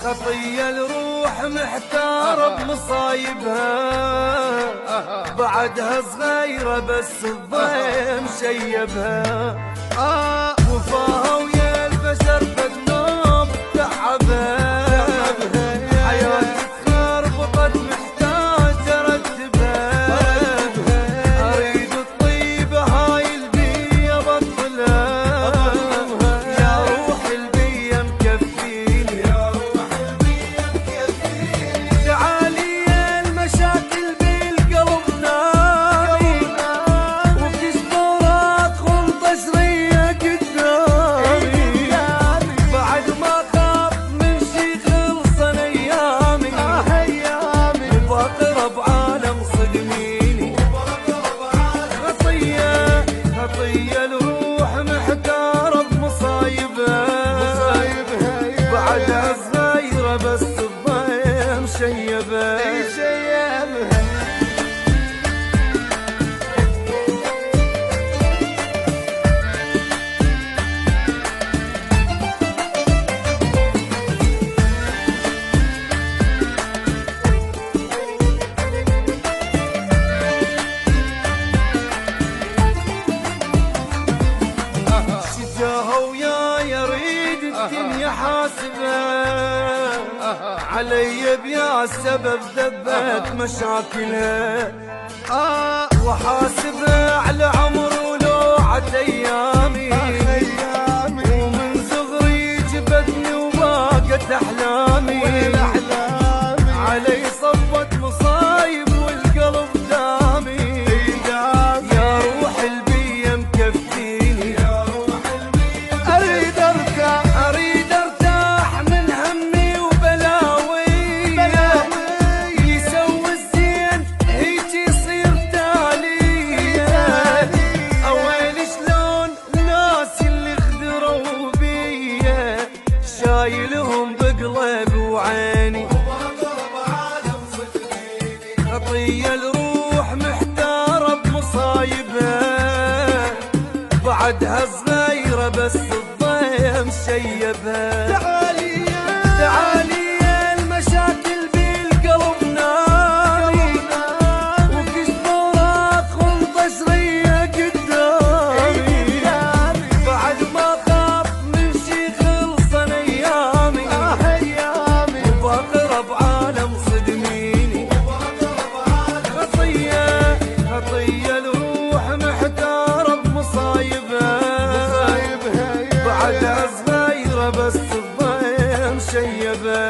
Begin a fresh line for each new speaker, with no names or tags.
خطية الروح محتارة بمصايبها، بعدها صغيرة بس الضيم شيبها. وفاها ويا البشر بالنوم تعبها، حياتي تخربطت محتاج ارتبها. اريد الطيبة هاي البية بطلها، يا روح البية مكفيني، يا روح البية مكفيني. تعالي يا المشاكل بالقلب نامي، وبتشبرات خلط شرية قدامي. بعد ما خاف من شي خلصن ايامي، وبقرب عالم صدميني. خطية الروح محتارة بمصايبها، بعدها صغيرة بس الضيم شيبها. شجاها وياي اريد الدنيا حاسبها، علي بيا السبب ذبت مشاكلها. وحاسبها على عمر ولوعة ايامي، ومن صغري جبتني وباقت احلامي. علي صفت مصايب والقلب دامي، يا روح البية مكفيني. اريد ارتاح من همي وبلاوي، يسوي الزين هيك يصير تالي. اويل شلون الناس اللي خدروا بيا، شايلهم بقلبي وعيني. خطية الروح محتارة بمصايبها، بعدها صغيرة بس الضيم شيبها. تعالي يا المشاكل بالقلب نامي، وبكشبرات خلط شرية قدامي. بعد ما خاف من شي خلصن ايامي، وبقرب عالم صدميني. خطية الروح محتارة بمصايبها، بعدها صغيرة بس الضيم شيبها.